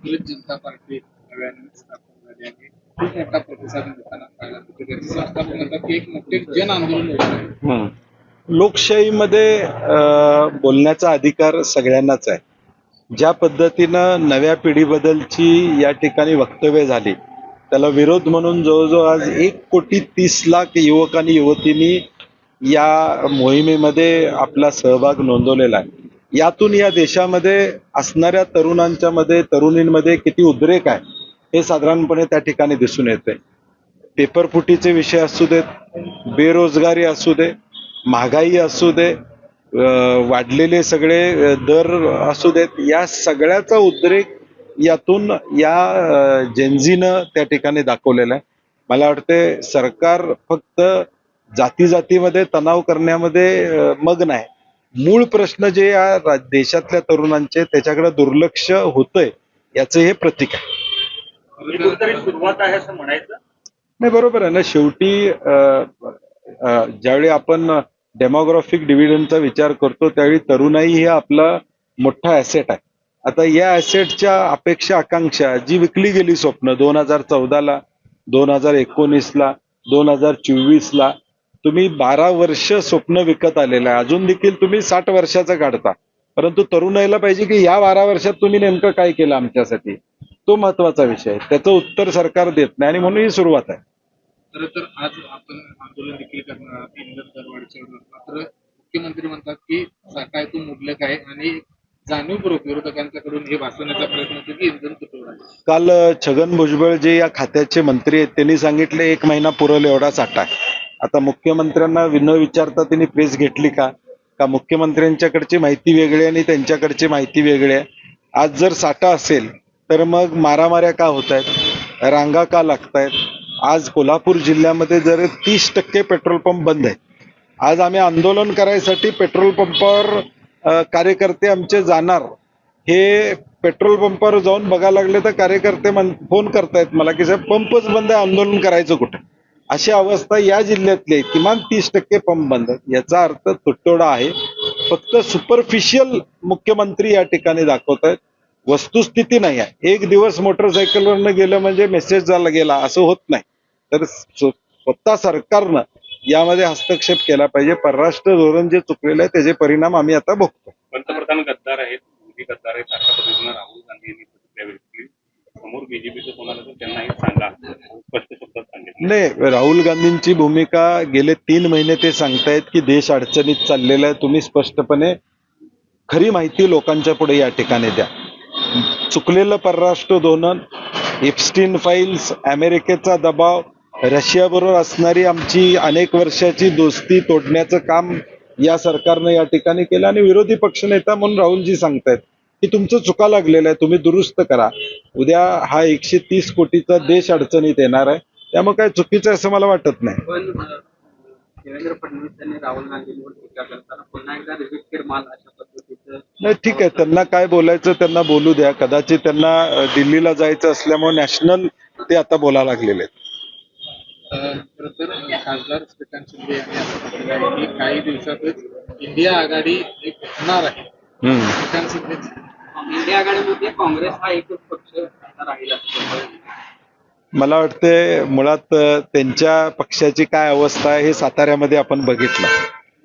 Bharatiya Janata party नव्याने स्थापन झाली आहे. खूप मोठा प्रतिसाद मिळताना पाहायला मिळतो. त्याचे संस्थापक म्हणतात की एक मोठे जन आंदोलन होणार आहे. लोकशाहीमध्ये बोलण्याचा अधिकार सगळ्यांनाच आहे. ज्या पद्धतीनं नव्या पिढीबद्दलची या ठिकाणी वक्तव्य झाली, त्याला विरोध म्हणून जवळजवळ आज 1,30,00,000 युवक आणि युवतींनी या मोहिमेमध्ये आपला सहभाग नोंदवलेला आहे. यातून या देशामध्ये असणाऱ्या तरुणांच्या मध्ये, तरुणींमध्ये किती उद्रेक आहे हे साधारणपणे त्या ठिकाणी दिसून येते. पेपरफुटीचे विषय असू देत, बेरोजगारी असू दे, महागाई असू दे, वाढलेले सगळे दर असू देत, या सगळ्याचा उद्रेक यातून या जेनझीनं त्या ठिकाणी दाखवलेला आहे. मला वाटते सरकार फक्त जातीमध्ये तणाव करण्यामध्ये मग्न आहे. मूळ प्रश्न जे या देशातल्या तरुणांचे त्याच्याकडे दुर्लक्ष होतंय याचं हे प्रतीक आहे. सुरुवात आहे असं म्हणायचं नाही, बरोबर आहे ना. शेवटी ज्यावेळी आपण डेमोग्राफिक डिव्हिडंडचा विचार करतो त्यावेळी तरुणाई हे आपला मोठा ऍसेट आहे. आता या ऍसेटच्या अपेक्षा आकांक्षा जी विकली गेली स्वप्न 2014ला, 2019ला, 2024ला, तुम्ही 12 वर्ष स्वप्न विकत आलेलं आहे. अजून देखील तुम्ही 60 वर्षाचं काढता, परंतु तरुणाईला पाहिजे की या 12 वर्षात तुम्ही नेमकं काय केलं आमच्यासाठी, तो महत्वाचा विषय आहे. त्याचं उत्तर सरकार देत नाही आणि म्हणून ही सुरुवात आहे. खरं तर आज आपण आंदोलन देखील करणार आहोत इंधन दरवाढीच्या विरोधात. मात्र मुख्यमंत्री म्हणतात की काय तो मुबलक आहे आणि जाणीवपूर्वक विरोधकांच्याकडून हे भासवण्याचा प्रयत्न होतो की इंधन तुटवडा आहे. काल छगन भुजबळ जे या खात्याचे मंत्री आहेत त्यांनी सांगितले 1 महिना पुरेल एवढा साठा आहे. आता मुख्यमंत्र्यांना न विचारता त्यांनी प्रेस घेतली का मुख्यमंत्र्यांच्याकडची माहिती वेगळी आणि त्यांच्याकडची माहिती वेगळी आहे. आज जर साठा असेल तर मग मारामाऱ्या का होत आहेत, रांगा का लागतायत. आज कोल्हापूर जिल्ह्यामध्ये जर 30% पेट्रोल पंप बंद आहेत. आज आम्ही आंदोलन करायसाठी पेट्रोल पंपावर कार्यकर्ते आमचे जाणार, हे पेट्रोल पंपावर जाऊन बघायला लागले तर कार्यकर्ते फोन करतायत मला की साहेब पंपच बंद आहे, आंदोलन करायचं कुठे. अशी अवस्था या जिल्ह्यातली आहे. किमान 30% पंप बंद आहेत. याचा अर्थ तुटवडा आहे. फक्त सुपरफिशियल मुख्यमंत्री या ठिकाणी दाखवत आहेत, वस्तुस्थिती नाही आहे. एक दिवस मोटरसायकलवरनं गेलं म्हणजे मेसेज झाला गेला असं होत नाही. तर स्वतः सरकारनं यामध्ये हस्तक्षेप केला पाहिजे. परराष्ट्र धोरण जे चुकलेलं आहे त्याचे परिणाम आम्ही आता बघतो. पंतप्रधान गद्दार आहेत, मोदी गद्दार आहेत, अशा पद्धतीनं राहुल गांधी यांनी प्रतिक्रिया व्यक्त केली. समोर बीजेपीचं कोणाला तर त्यांनाही सांगा, स्पष्ट शब्दात सांगितलं. नाही, राहुल गांधींची भूमिका गेले 3 महिने ते सांगतायत की देश अडचणीत चाललेला आहे. तुम्ही स्पष्टपणे खरी माहिती लोकांच्या पुढे या ठिकाणी द्या. चुकलेलं परराष्ट्र धोरण, एप्स्टीन फाईल्स, अमेरिकेचा दबाव, रशियाबरोबर असणारी आमची अनेक वर्षाची दोस्ती तोडण्याचं काम या सरकारनं या ठिकाणी केलं आणि विरोधी पक्षनेता म्हणून राहुलजी सांगतायत की तुमचं चुका लागलेलं आहे, तुम्ही दुरुस्त करा. उद्या हा 130 कोटीचा देश अडचणीत येणार आहे. त्यामुळे काय चुकीचं असं मला वाटत नाही. पण देवेंद्र फडणवीस यांनी राहुल गांधींवर टीका करताना पुन्हा एकदा रिपीट माल अशा पद्धतीचं. नाही, ठीक आहे, त्यांना काय बोलायचं त्यांना बोलू द्या. कदाचित त्यांना दिल्लीला जायचं असल्यामुळे नॅशनल ते आता बोलायला लागलेले आहेत. खरं तर खासदार श्रीकांत शिंदे यांनी असं म्हटलं आहे की काही दिवसातच इंडिया आघाडी एक होणार आहे. श्रीकांत शिंदे इंडिया आघाडीमध्ये काँग्रेस हा एकच पक्ष आता राहिला असतो. मला वाटते मुळात त्यांच्या पक्षाची काय अवस्था आहे हे साताऱ्यामध्ये आपण बघितलं.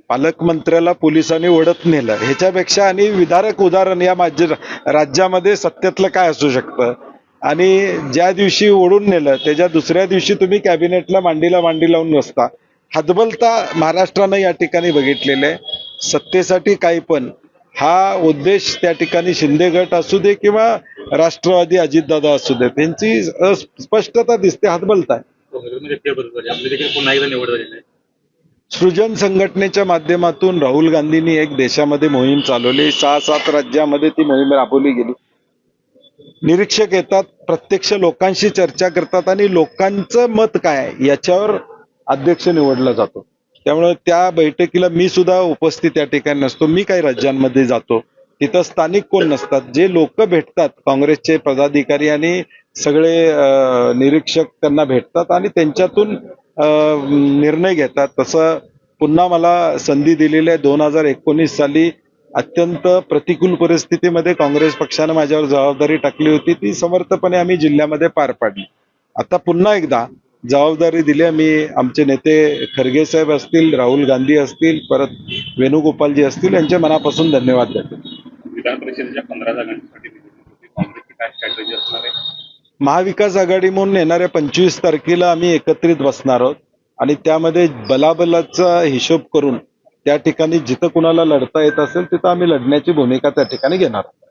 पालकमंत्र्याला पोलिसांनी ओढत नेलं. ह्याच्यापेक्षा आणि विदारक उदाहरण या राज्यामध्ये सत्तेतलं काय असू शकतं. आणि ज्या दिवशी ओढून नेलं त्याच्या दुसऱ्या दिवशी तुम्ही कॅबिनेटला मांडीला मांडी लावून बसता. हतबलता महाराष्ट्रानं या ठिकाणी बघितलेलं आहे. सत्तेसाठी काही पण हा उद्देश त्या ठिकाणी शिंदे गट असू दे किंवा राष्ट्रवादी अजितदादा असू दे, त्यांची स्पष्टता दिसते, हतबलता आहे. आपली देखील पुन्हा एकदा निवड झालेली आहे. सृजन संघटनेच्या माध्यमातून राहुल गांधींनी एक देशामध्ये मोहीम चालवली. 6-7 राज्यामध्ये ती मोहीम राबवली गेली. निरीक्षक येतात, प्रत्यक्ष लोकांशी चर्चा करतात आणि लोकांचं मत काय आहे याच्यावर अध्यक्ष निवडला जातो. त्यामुळे त्या बैठकीला मी सुद्धा उपस्थित या ठिकाणी नसतो. मी काही राज्यांमध्ये जातो, तिथं स्थानिक कोण नसतात. जे लोक भेटतात काँग्रेसचे पदाधिकारी आणि सगळे निरीक्षक त्यांना भेटतात आणि त्यांच्यातून निर्णय घेतात. तसं पुन्हा मला संधी दिलेली आहे. 2019 साली अत्यंत प्रतिकूल परिस्थितीमध्ये काँग्रेस पक्षानं माझ्यावर जबाबदारी टाकली होती, ती समर्थपणे आम्ही जिल्ह्यामध्ये पार पाडली. आता पुन्हा एकदा जबाबदारी दिली. आम्ही आमचे नेते खरगे साहेब असतील, राहुल गांधी असतील, परत वेणुगोपालजी असतील, यांचे मनापासून धन्यवाद देतो. विधान परिषदेच्या 15 जागांसाठी निवडणूक होती. काँग्रेसची काय स्ट्रॅटेजी असणार आहे? महाविकास आघाडी म्हणून येणाऱ्या 25 तारखेला आम्ही एकत्रित बसणार आहोत आणि त्यामध्ये बलाबलाचा हिशोब करून त्या ठिकाणी जिथं कुणाला लढता येत असेल तिथं आम्ही लढण्याची भूमिका त्या ठिकाणी घेणार आहोत.